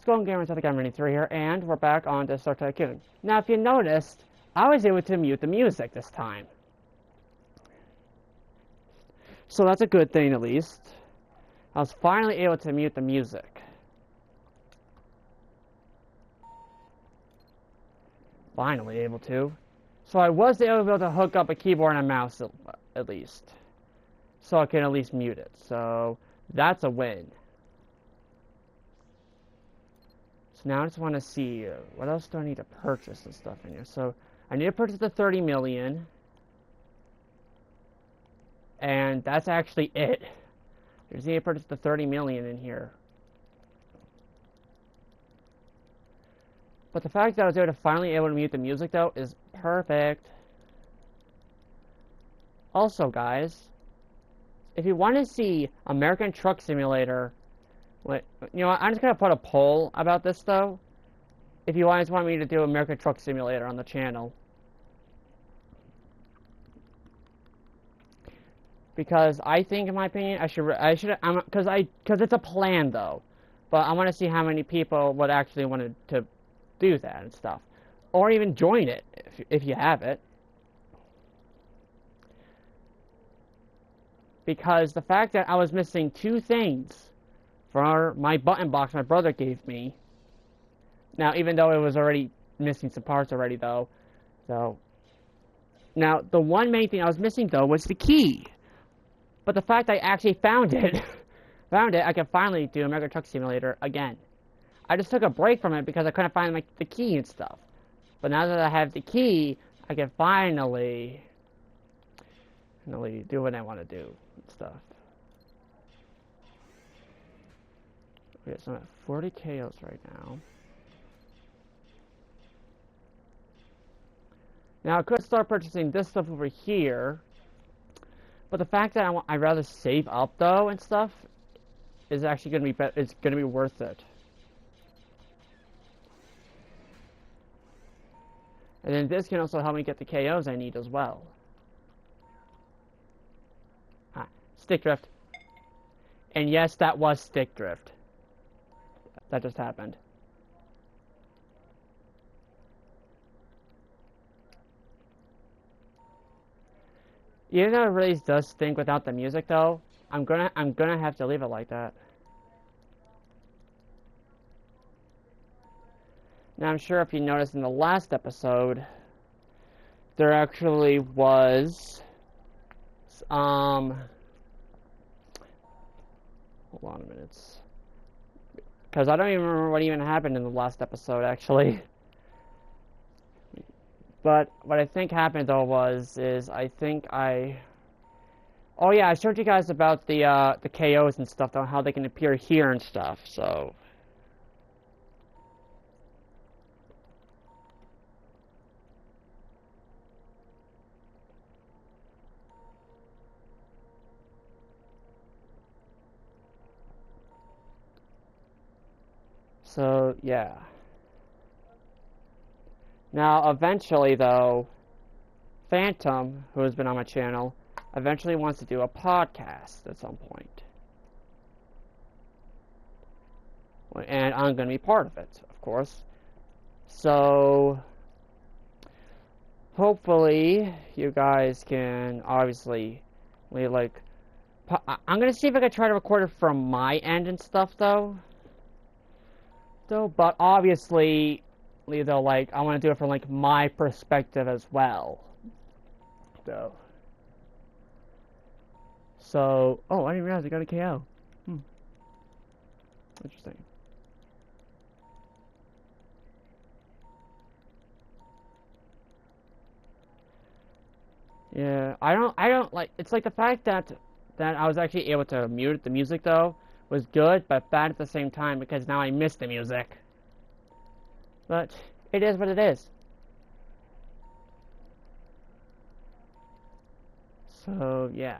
What's going on, gamers? I think I'm running through here, and we're back on to Star Tycoon. Now, if you noticed, I was able to mute the music this time. So that's a good thing, at least. I was finally able to mute the music. Finally able to. So I was able to hook up a keyboard and a mouse, at least. So I can at least mute it. So that's a win. So now I just want to see, what else do I need to purchase and stuff in here? So I need to purchase the 30 million. And that's actually it. I just need to purchase the 30 million in here. But the fact that I was finally able to mute the music, though, is perfect. Also, guys, if you want to see American Truck Simulator, you know what, I'm just going to put a poll about this, though. If you guys want me to do American Truck Simulator on the channel. Because I think, in my opinion, I should, because it's a plan, though. But I want to see how many people would actually want to do that and stuff. Or even join it, if you have it. Because the fact that I was missing 2 things for my button box my brother gave me. Now, even though it was already missing some parts already, though. So, now, the one main thing I was missing, though, was the key. But the fact I actually found it, I can finally do American Truck Simulator again. I just took a break from it because I couldn't find the key and stuff. But now that I have the key, I can finally do what I want to do and stuff. Okay, so I'm at 40 KOs right now. Now I could start purchasing this stuff over here, but the fact that I'd rather save up though and stuff is actually going to be it's going to be worth it. And then this can also help me get the KOs I need as well. Ah, stick drift. And yes, that was stick drift. That just happened. Even though it really does stink without the music though, I'm gonna have to leave it like that. Now, I'm sure if you noticed in the last episode, there actually was, hold on a minute, because I don't even remember what even happened in the last episode, actually. But what I think happened, though, oh yeah, I showed you guys about the KOs and stuff, though, how they can appear here and stuff, so. So, yeah. Now, eventually, though, Phantom, who has been on my channel, eventually wants to do a podcast at some point. And I'm going to be part of it, of course. So, hopefully, you guys can, obviously, like, I'm going to see if I can try to record it from my end and stuff, though. But obviously, though, like, I want to do it from, like, my perspective as well. So, oh, I didn't realize I got a KO. Interesting. Yeah, I don't like, it's like the fact that I was actually able to mute the music, though, was good, but bad at the same time, because now I miss the music. But it is what it is. So, yeah.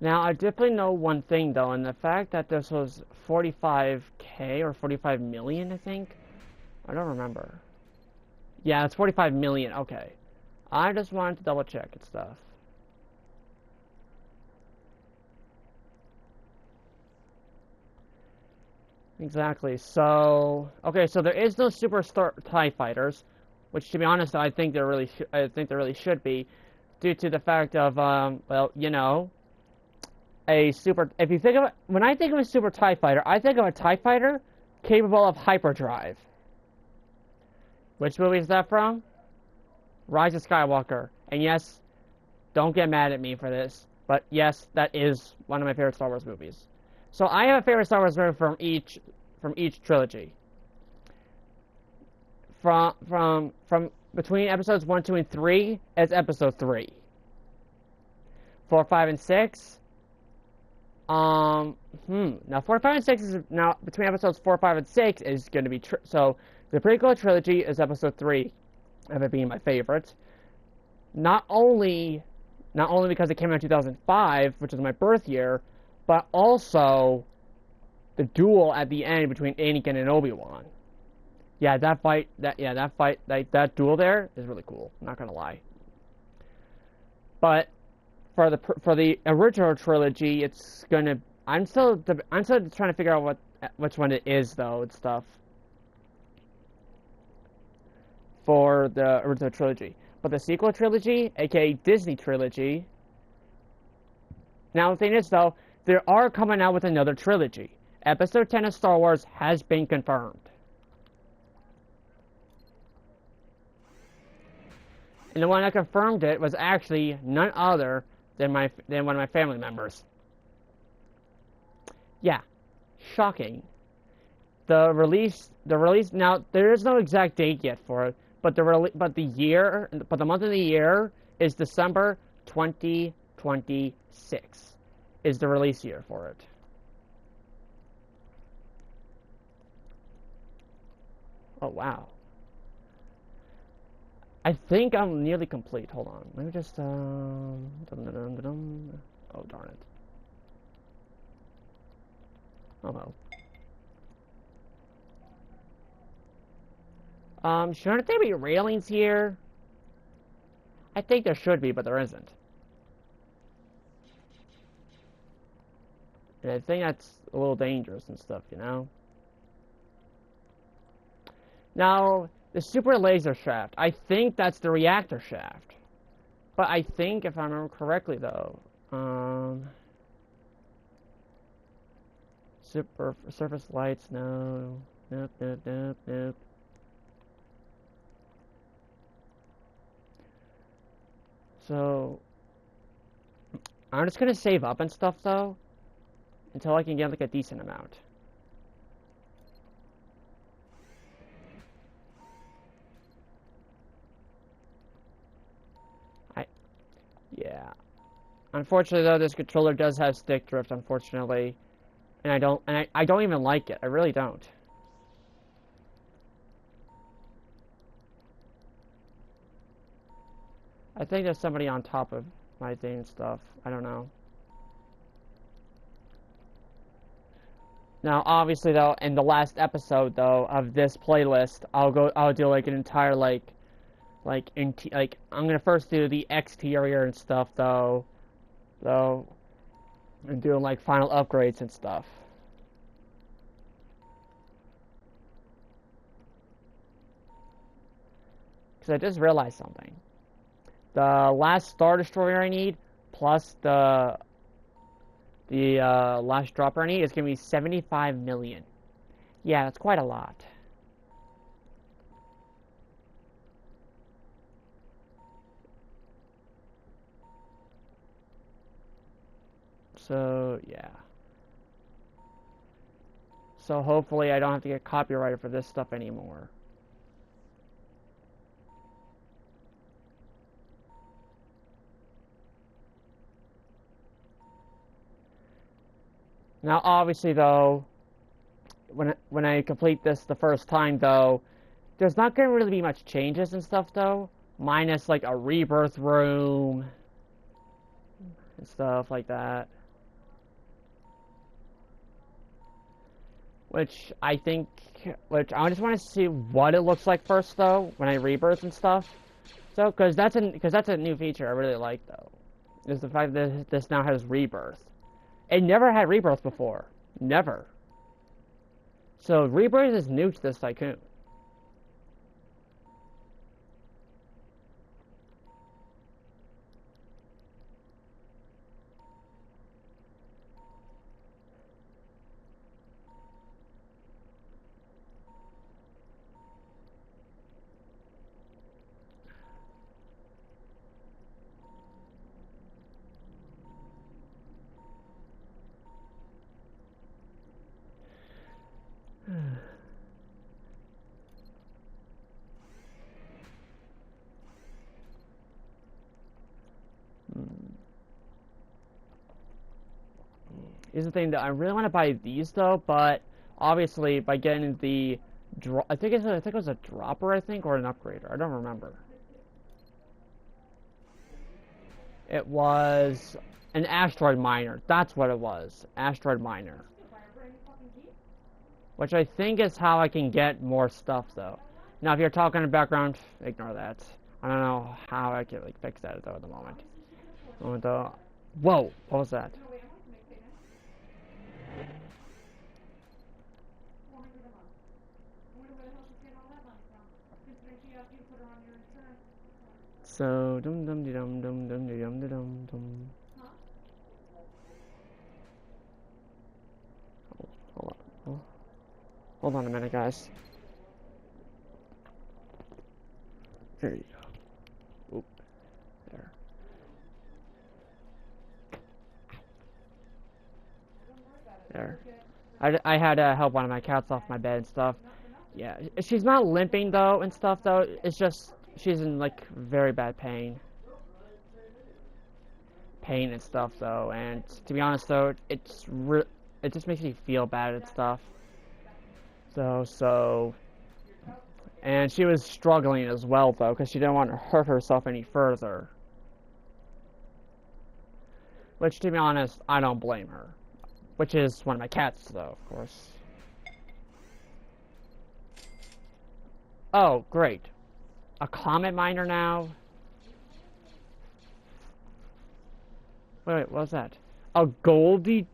Now, I definitely know one thing, though, and the fact that this was 45K or 45 million, I think. I don't remember. Yeah, it's 45 million. Okay. I just wanted to double check and stuff. Exactly. So, okay, so there is no superstar TIE fighters, which, to be honest, I think there really should be, due to the fact of, well, you know, if you think of it, when I think of a super TIE fighter, I think of a TIE fighter capable of hyperdrive. Which movie is that from? Rise of Skywalker. And yes, don't get mad at me for this, but yes, that is one of my favorite Star Wars movies. So I have a favorite Star Wars movie from each trilogy. From between episodes 1, 2, and 3, it's episode 3. 4, 5, and 6. Now 4, 5, and 6 is now between episodes 4, 5, and 6 is going to be so the prequel trilogy is episode 3 of it being my favorite. Not only because it came out in 2005, which is my birth year, but also the duel at the end between Anakin and Obi-Wan. Yeah, that duel there is really cool. I'm not gonna lie. But for the original trilogy, it's gonna. I'm still trying to figure out which one it is though and stuff. For the original trilogy, but the sequel trilogy, aka Disney trilogy. Now the thing is though, they are coming out with another trilogy. Episode 10 of Star Wars has been confirmed. And the one that confirmed it was actually none other than one of my family members. Yeah, shocking. The release. Now there is no exact date yet for it, but the month of the year is December 2026. Is the release year for it. Oh wow. I think I'm nearly complete. Hold on. Let me just oh darn it. Oh well. Shouldn't there be railings here? I think there should be, but there isn't. And I think that's a little dangerous and stuff, you know? Now, the super laser shaft. I think that's the reactor shaft. But I think, if I remember correctly, though, super surface lights, no. Nope. So, I'm just gonna save up and stuff, though, until I can get, like, a decent amount. Yeah. Unfortunately, though, this controller does have stick drift, unfortunately. And I don't even like it. I really don't. I think there's somebody on top of my thing and stuff. I don't know. Now, obviously, though, in the last episode, though, of this playlist, I'll do, like, an entire, I'm gonna first do the exterior and stuff, though, and doing, like, final upgrades and stuff. Because I just realized something. The last Star Destroyer I need, plus the last dropper I need, is gonna be 75 million. Yeah, that's quite a lot. So, yeah. So hopefully I don't have to get copyrighted for this stuff anymore. Now, obviously, though, when I complete this the first time, though, there's not going to really be much changes and stuff, though. Minus, like, a rebirth room and stuff like that. which I think, which I just want to see what it looks like first, though, when I rebirth and stuff. So, because that's a new feature I really like, though, is the fact that this now has rebirth. It never had rebirth before, never. So rebirth is new to this Tycoon. Here's the thing, that I really want to buy these though, but obviously by getting the I think it was a dropper, I think, or an upgrader. I don't remember. It was an asteroid miner. That's what it was. Asteroid miner. Which I think is how I can get more stuff though. Now if you're talking in the background, ignore that. I don't know how I can like fix that though at the moment. Whoa, what was that? So dum dum de dum dum dum de dum de dum dum. Hold on. Hold on a minute, guys. There you go. Oop. There. There. I had to help one of my cats off my bed and stuff. Yeah, she's not limping though and stuff though. It's just she's in like very bad pain. Pain and stuff though, and to be honest though, it just makes me feel bad and stuff. So, and she was struggling as well though, because she didn't want to hurt herself any further. Which, to be honest, I don't blame her. Which is one of my cats though, of course. Oh, great. A comet miner now? Wait, what's that? A godly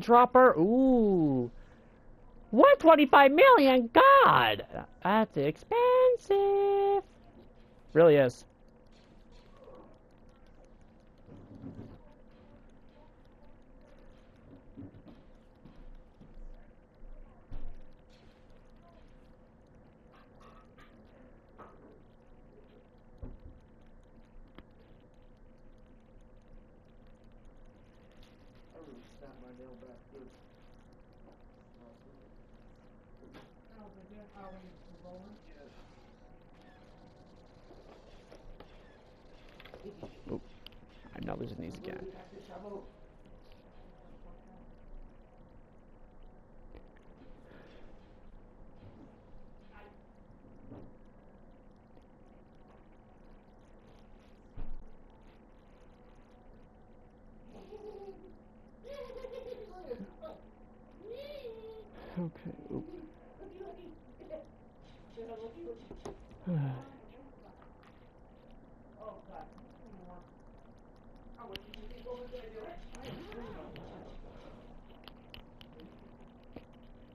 dropper? Ooh. 125 million? God! That's expensive. Really is. Oop. I'm not losing these again. Okay. Oop.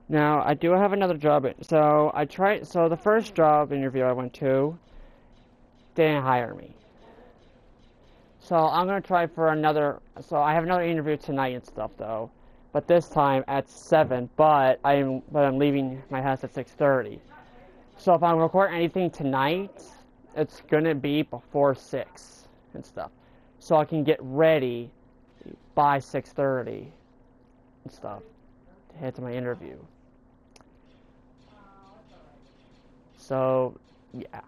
Now, I do have another job. So, the first job interview I went to, they didn't hire me. So, I'm going to try for another, so I have another interview tonight and stuff, though. But this time at 7, but I'm leaving my house at 6:30. So, if I'm recording anything tonight, it's going to be before 6 and stuff. So, I can get ready by 6:30 and stuff to head to my interview. So, yeah.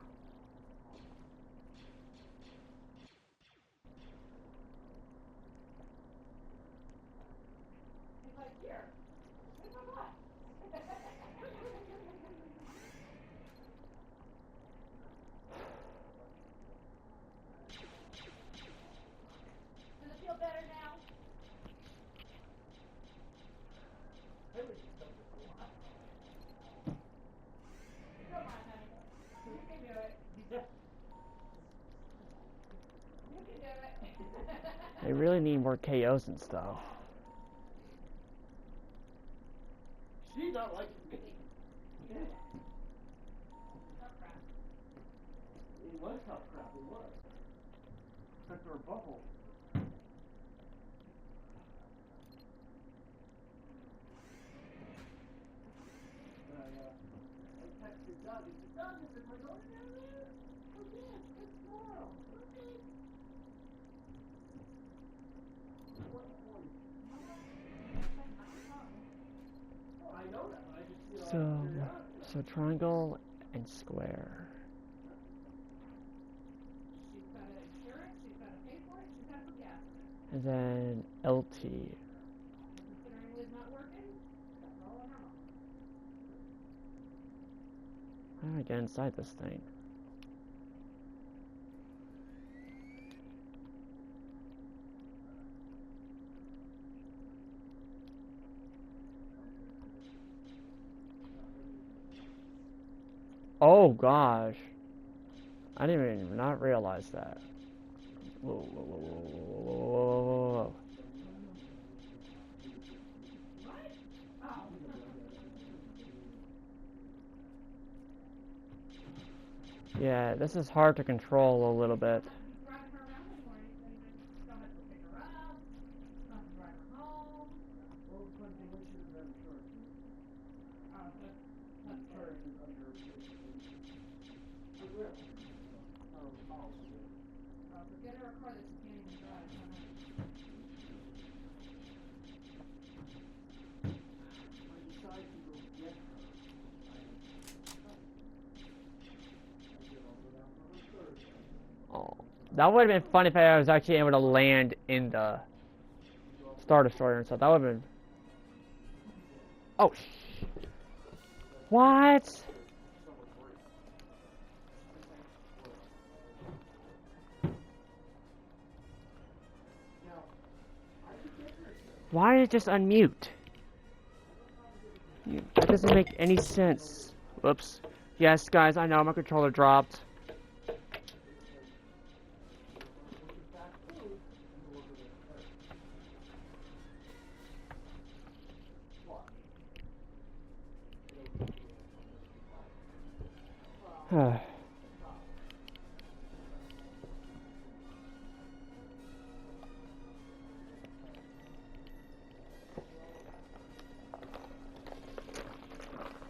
They really need more KOs and stuff. She's not like me. Yeah. Tough crap. It was tough crap, it was. Except for a bubble. I texted Doug, he said, Doug, is my daughter down there? Oh yeah, it's tomorrow. Okay. I know that, but I just, So triangle and square. She's got to insure it, she's got to pay for it, she's got to put gas in it. And then LT. Considering Liz not working, that's all on her mom. How do I get inside this thing? Oh gosh. I didn't even not realize that. Whoa, whoa, whoa, whoa, whoa, whoa, whoa. What? Oh. Yeah, this is hard to control a little bit. Driving her around anymore, anything. Don't have to pick her up, don't have to drive her home. Well, it's funny, when she was on insurance. Oh, that's Insurance is under I will. Policy. Oh, so get her a car that she can't even drive. I decided to go get her. Oh, that would have been fun if I was actually able to land in the Star Destroyer and stuff. That would have been. Oh, what? Why did it just unmute? That doesn't make any sense. Whoops. Yes, guys, I know my controller dropped.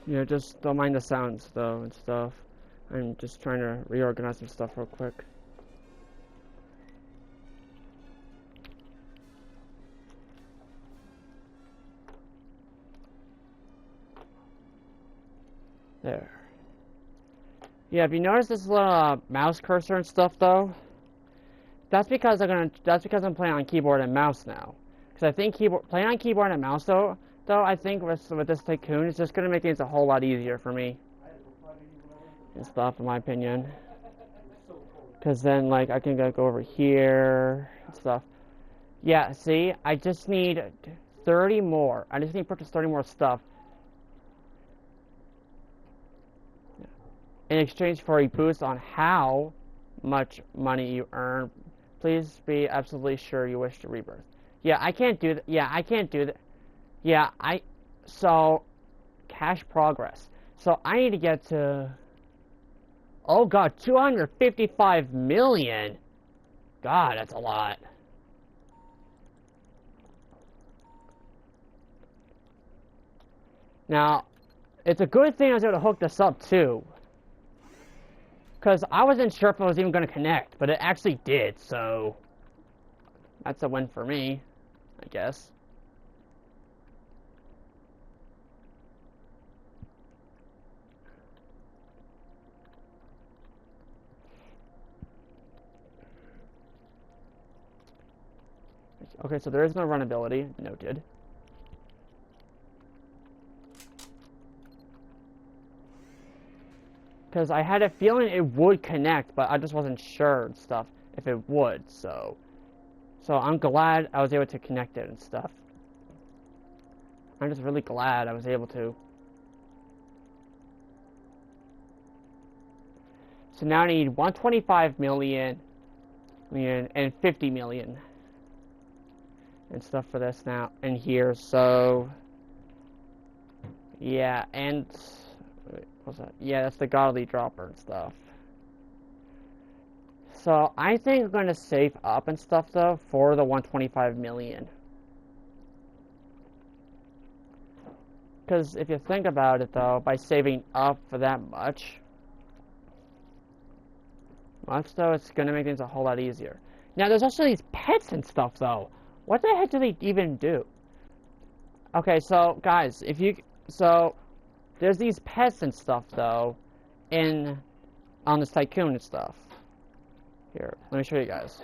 Yeah, just don't mind the sounds though and stuff. I'm just trying to reorganize some stuff real quick. There. Yeah, if you notice this little mouse cursor and stuff though, that's because I'm playing on keyboard and mouse now. Because I think playing on keyboard and mouse though I think with this Tycoon, it's just gonna make things a whole lot easier for me and stuff, in my opinion. Because then, like, I can go over here and stuff. Yeah, see, I just need 30 more. I just need to purchase 30 more stuff in exchange for a boost on how much money you earn. Please be absolutely sure you wish to rebirth. Yeah, I can't do that. Yeah, I can't do that. Yeah, so, cash progress. So, I need to get to, oh god, 255 million. God, that's a lot. Now, it's a good thing I was able to hook this up, too. Because I wasn't sure if it was even going to connect, but it actually did, so that's a win for me, I guess. Okay, so there is no run ability, noted. Because I had a feeling it would connect, but I just wasn't sure and stuff if it would, so I'm glad I was able to connect it and stuff. I'm just really glad I was able to. So now I need 125 million million and 50 million and stuff for this now in here. So yeah, and what's that? Yeah, that's the godly dropper and stuff. So I think I'm going to save up and stuff though for the 125 million. Because if you think about it though, by saving up for that much though, it's going to make things a whole lot easier. Now there's also these pets and stuff though. What the heck do they even do? Okay, so guys, there's these pets and stuff though on this Tycoon and stuff. Here, let me show you guys.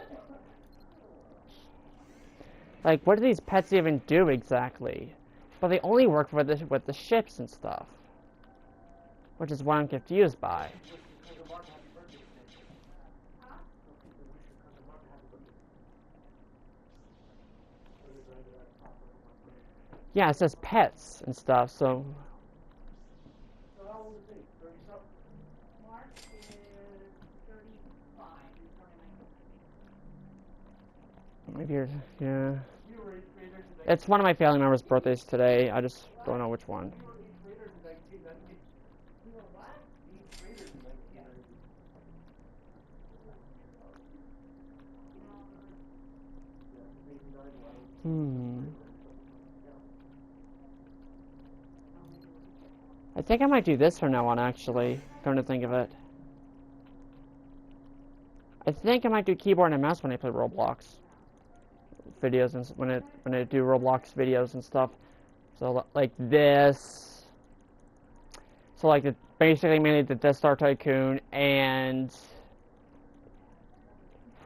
Like, what do these pets even do exactly? But they only work with the ships and stuff, which is what I'm confused by. Yeah, it says pets and stuff, so. So how old is he? 30-something? Mark is 35. He's born in 1990. Maybe you're, yeah. You were 8th graders in 1990. It's one of my family members' birthdays today. I just don't know which one. You were 8th graders in 1990. You were what? 8th graders in 1990. Yeah, 89 when I was I think I might do this from now on, actually. Come to think of it. I think I might do keyboard and mouse when I play Roblox videos and when I do Roblox videos and stuff. So like this. So like basically mainly the Death Star Tycoon and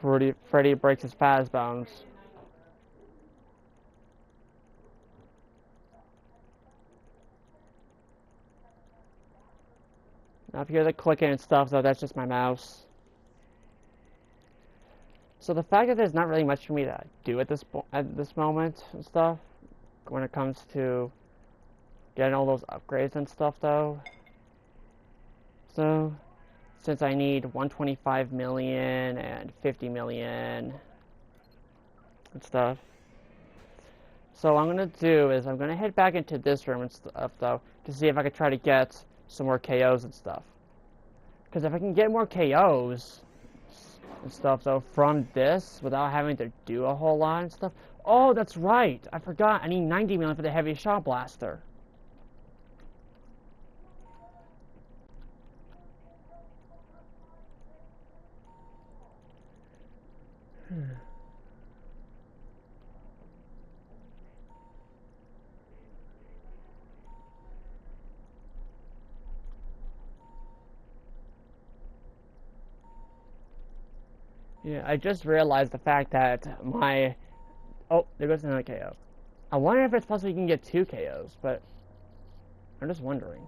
Freddy breaks his Fazbones. Now if you hear the clicking and stuff, though, that's just my mouse. So the fact that there's not really much for me to do at this moment and stuff, when it comes to getting all those upgrades and stuff, though. So since I need 125 million and 50 million and stuff. So what I'm gonna do is I'm gonna head back into this room and stuff, though, to see if I can try to get some more KOs and stuff. Because if I can get more KOs and stuff, though, from this without having to do a whole lot and stuff. Oh, that's right. I forgot. I need 90 million for the heavy shot blaster. Yeah, I just realized the fact that my... Oh, there goes another KO. I wonder if it's possible you can get 2 KOs, but I'm just wondering.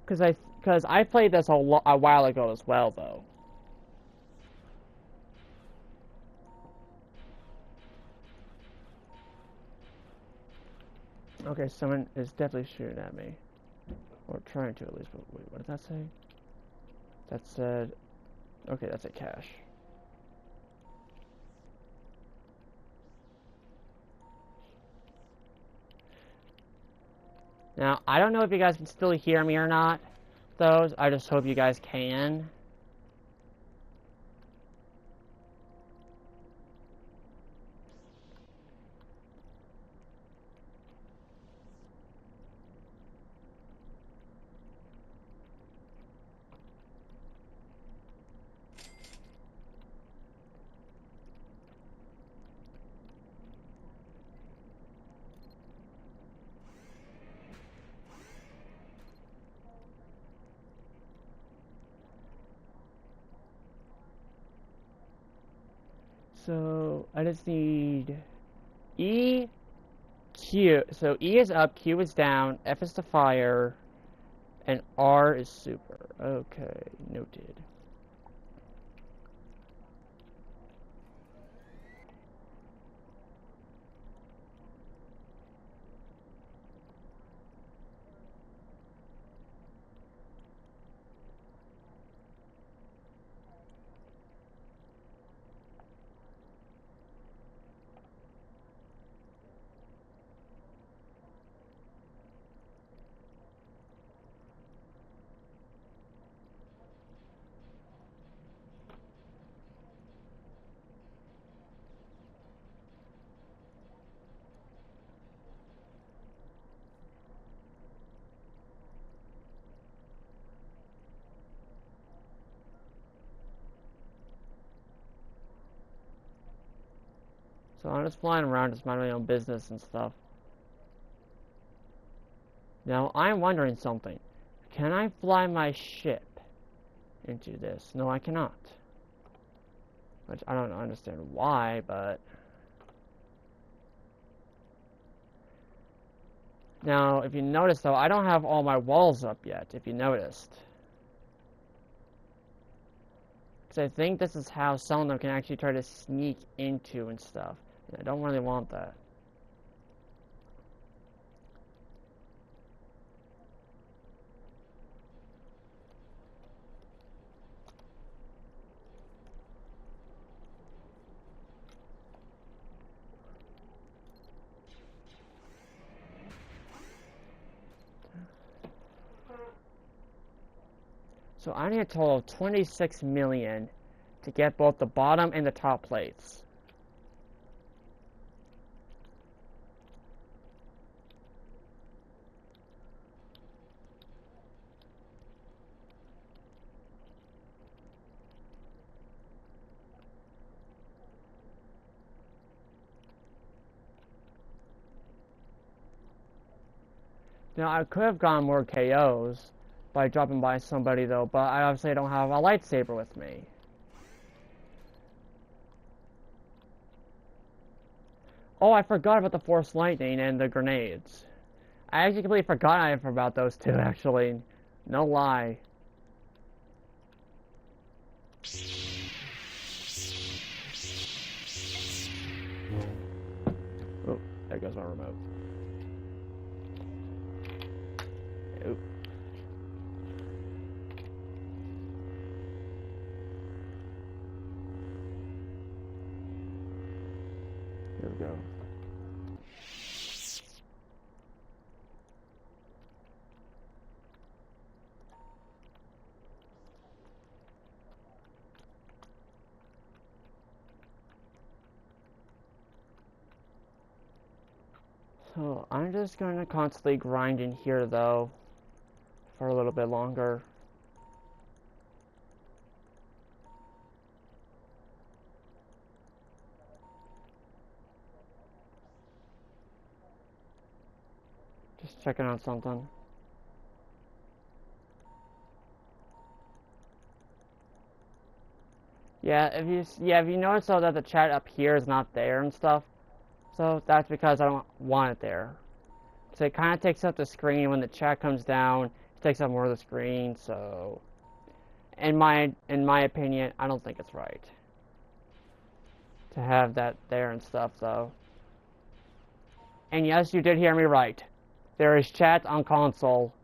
Because I played this a while ago as well, though. Okay, someone is definitely shooting at me. Or trying to, at least. But wait, what did that say? That said... Okay, that's a cache. Now, I don't know if you guys can still hear me or not, though. I just hope you guys can. So, I just need E, Q. So, E is up, Q is down, F is to fire, and R is super. Okay, noted. So I'm just flying around, just minding my own business and stuff. Now, I'm wondering something. Can I fly my ship into this? No, I cannot. Which I don't understand why, but... Now, if you notice though, I don't have all my walls up yet, if you noticed. Because I think this is how some of them can actually try to sneak into and stuff. And I don't really want that. So I need a total of 26 million to get both the bottom and the top plates. Now I could have gotten more KOs by dropping by somebody though, but I obviously don't have a lightsaber with me. Oh, I forgot about the Force Lightning and the grenades. I actually completely forgot about those two, actually. No lie. Oh, there goes my remote. Oop. Here we go. So I'm just going to constantly grind in here though for a little bit longer. Just checking on something. Yeah, if you notice though that the chat up here is not there and stuff, so that's because I don't want it there. So it kind of takes up the screen when the chat comes down. It takes up more of the screen. So, in my opinion, I don't think it's right to have that there and stuff though. And yes, you did hear me right. There is chat on console.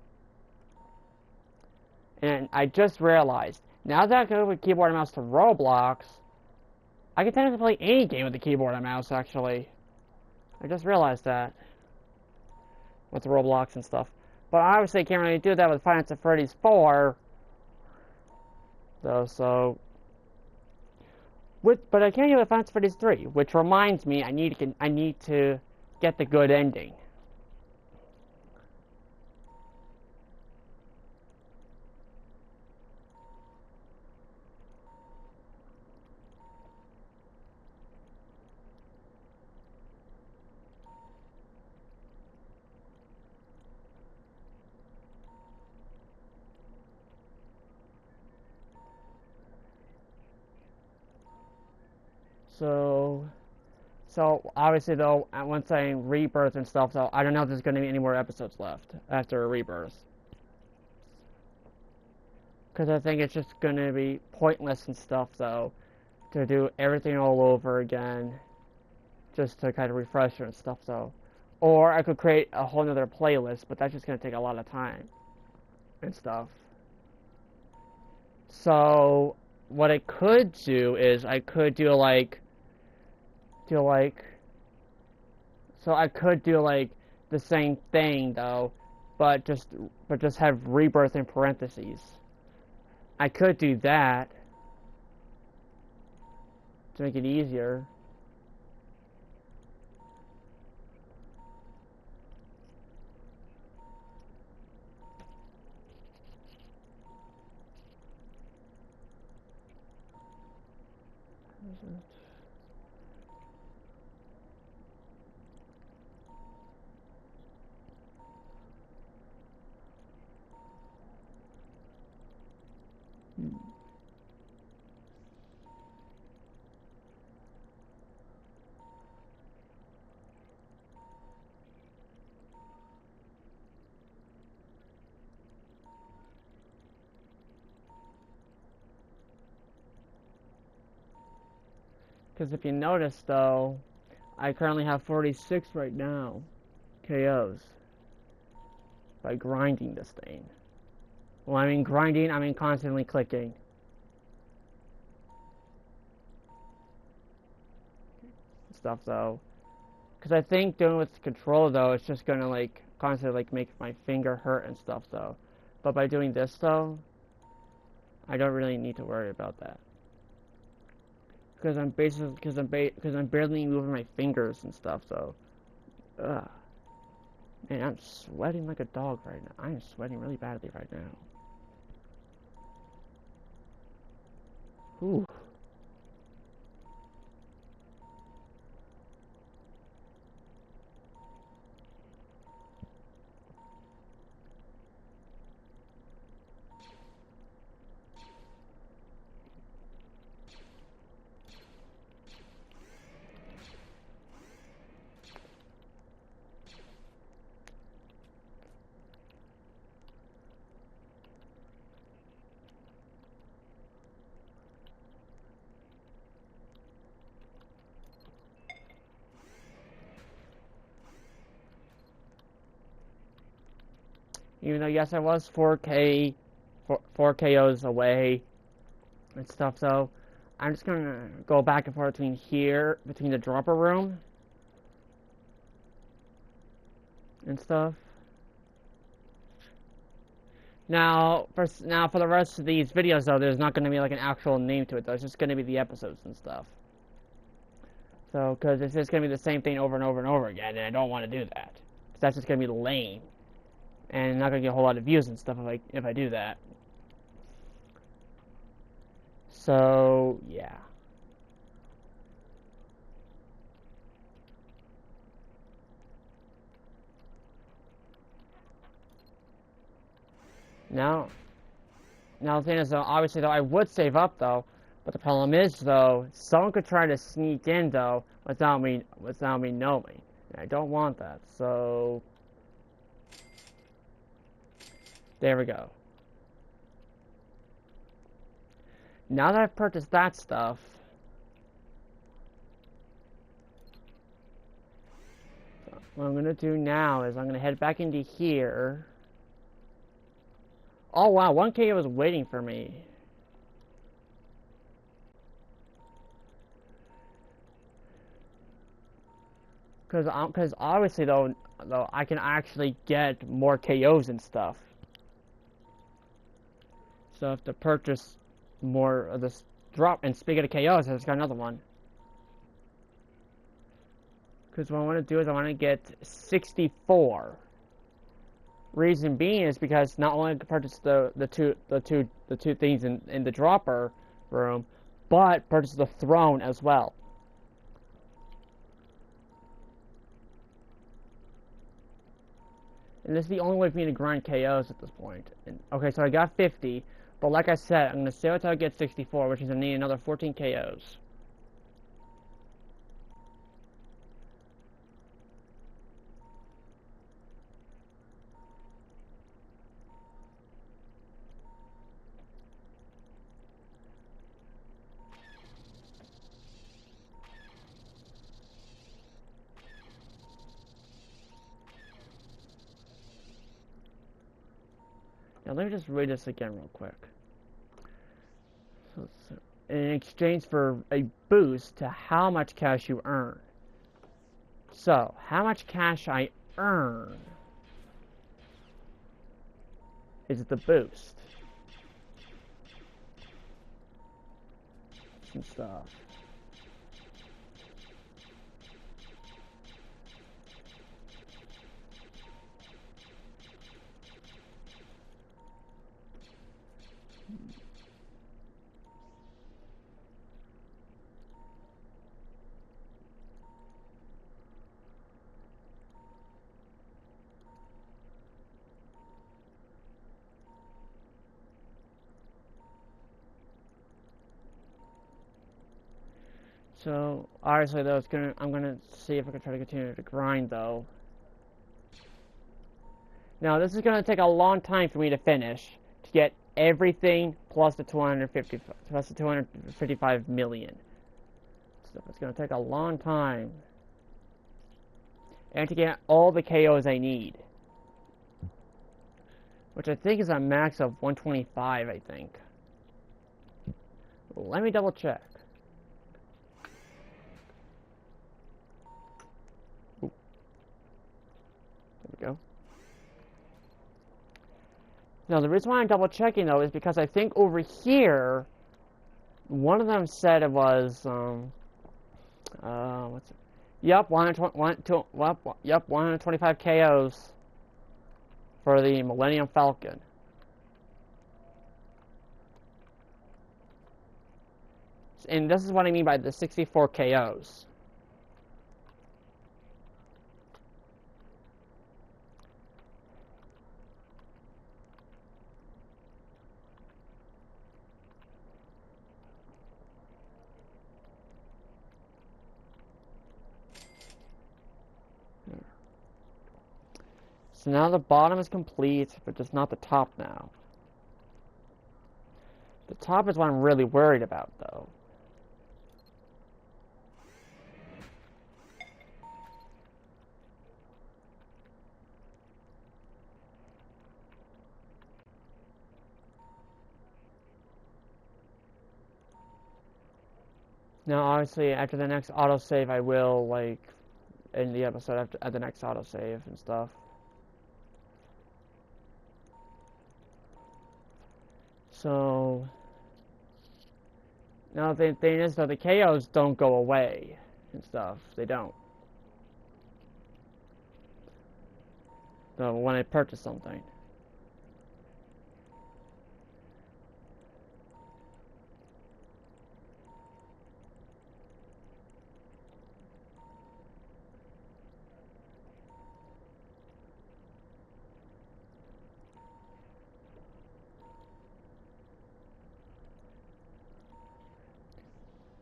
And I just realized, now that I go with keyboard and mouse to Roblox, I can technically play any game with the keyboard and mouse, actually. I just realized that. With the Roblox and stuff. But I obviously can't really do that with Five Nights at Freddy's 4. Though, so... but I can do it with Five Nights at Freddy's 3, which reminds me, I need to get the good ending. So obviously though, once I rebirth and stuff, so I don't know if there's going to be any more episodes left after a rebirth. Because I think it's just going to be pointless and stuff though, to do everything all over again, just to kind of refresh it and stuff though. Or I could create a whole nother playlist, but that's just going to take a lot of time and stuff. So what I could do is I could do like so I could do like the same thing though, but just have rebirth in parentheses. I could do that to make it easier. Because if you notice, though, I currently have 46 right now. KOs. By grinding this thing. Well, I mean grinding, I mean constantly clicking. Stuff, though. Because I think doing with control, though, it's just gonna, like, constantly, like, make my finger hurt and stuff, though. But by doing this, though, I don't really need to worry about that. Because I'm basically, because I'm barely moving my fingers and stuff, so. Ugh. Man, I'm sweating like a dog right now. I'm sweating really badly right now. Whew. Even though, yes, I was 4K, 4 KOs away and stuff, so I'm just gonna go back and forth between here, between the dropper room and stuff. Now, for the rest of these videos, though, there's not gonna be like an actual name to it, though. It's just gonna be the episodes and stuff. So, because it's just gonna be the same thing over and over and over again, and I don't want to do that, because that's just gonna be lame. And not gonna get a whole lot of views and stuff if I do that. So yeah. Now the thing is, though, obviously, though, I would save up, though, but the problem is, though, someone could try to sneak in, though, without me knowing. And I don't want that. So there we go. Now that I've purchased that stuff, what I'm gonna do now is I'm gonna head back into here. Oh wow, 1K was waiting for me. Cause obviously though I can actually get more KOs and stuff. So I have to purchase more of this drop. And speaking of KOs, I just got another one. Because what I want to do is I want to get 64. Reason being is because not only I can purchase the two things in the dropper room, but purchase the throne as well. And this is the only way for me to grind KOs at this point. And, okay, so I got 50, but like I said, I'm going to stay until I get 64, which is going to need another 14 KOs. Now let me just read this again real quick. So, in exchange for a boost to how much cash you earn. So, how much cash I earn is the boost. Some stuff. So, obviously, though, I'm gonna see if I can try to continue to grind, though. Now, this is gonna take a long time for me to finish to get everything plus the 255 million. So it's gonna take a long time. And to get all the KOs I need. Which I think is a max of 125, I think. Let me double check. Ooh. There we go. Now the reason why I'm double checking though is because I think over here, one of them said it was, what's it? Yep, 125 KOs for the Millennium Falcon. And this is what I mean by the 64 KOs. So now the bottom is complete, but just not the top now. The top is what I'm really worried about, though. Now, obviously, after the next autosave, I will, like, end the episode after, at the next autosave and stuff. So, now the thing is, though, the KOs don't go away and stuff. They don't. So, when I purchase something.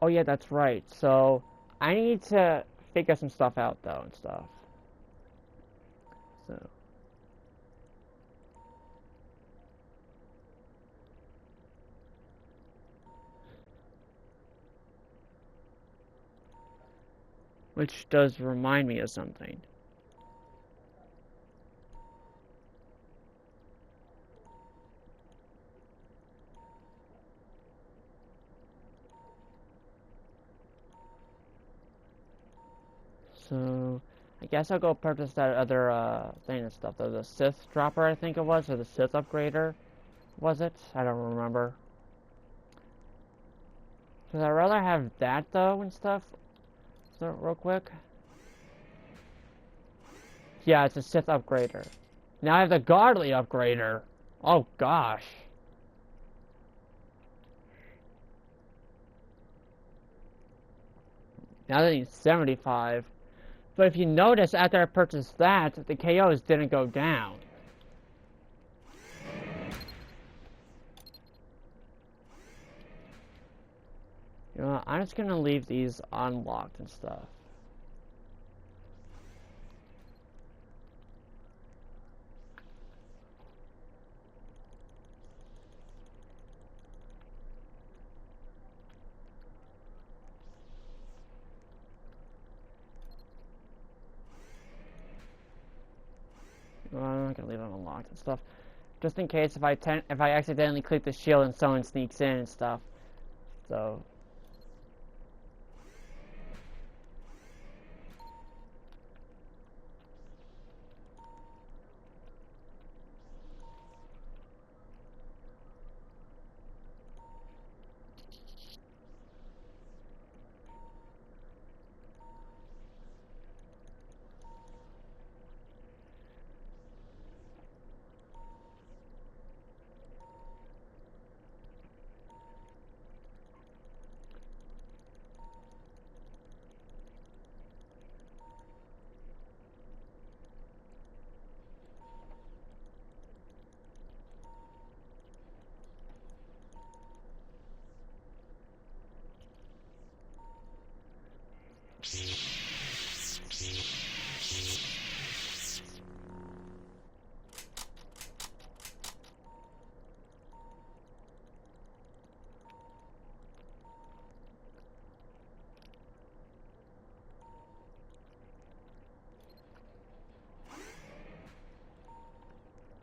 Oh yeah, that's right. So I need to figure some stuff out though and stuff. So which does remind me of something. So I guess I'll go purchase that other thing and stuff. The Sith dropper, I think it was, or the Sith upgrader. Was it? I don't remember. Because I'd rather have that though and stuff. So real quick. Yeah, it's a Sith upgrader. Now I have the Godly upgrader. Oh gosh. Now I need 75. But if you notice, after I purchased that, the KOs didn't go down. You know, I'm just gonna leave these unlocked and stuff. Well, I'm not gonna leave them unlocked and stuff, just in case if I accidentally click the shield and someone sneaks in and stuff. So.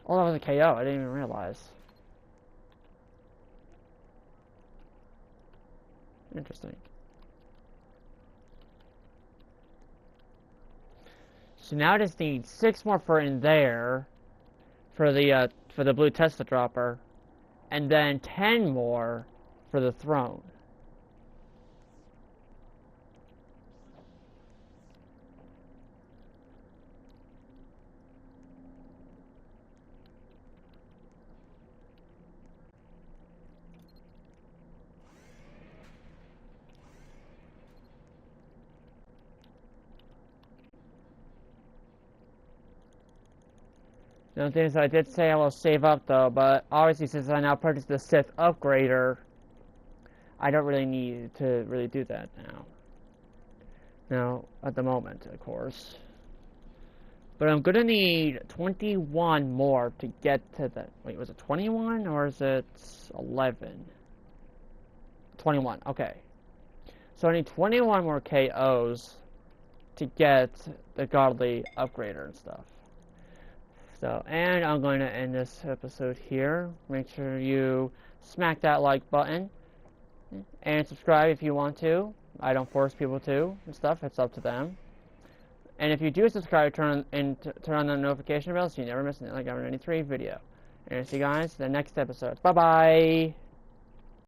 Oh, that was a KO. I didn't even realize. Interesting. So now I just need 6 more for in there for the blue Tesla dropper, and then 10 more for the throne. The thing is, I did say I will save up though, but obviously since I now purchased the Sith upgrader, I don't really need to really do that now. Now, at the moment, of course. But I'm gonna need 21 more to get to the... Wait, was it 21 or is it 11? 21, okay. So I need 21 more KOs to get the godly upgrader and stuff. So, and I'm going to end this episode here. Make sure you smack that like button and subscribe if you want to. I don't force people to and stuff. It's up to them. And if you do subscribe, turn on the notification bell so you never miss an like 93 video. And I'll see you guys in the next episode. Bye bye.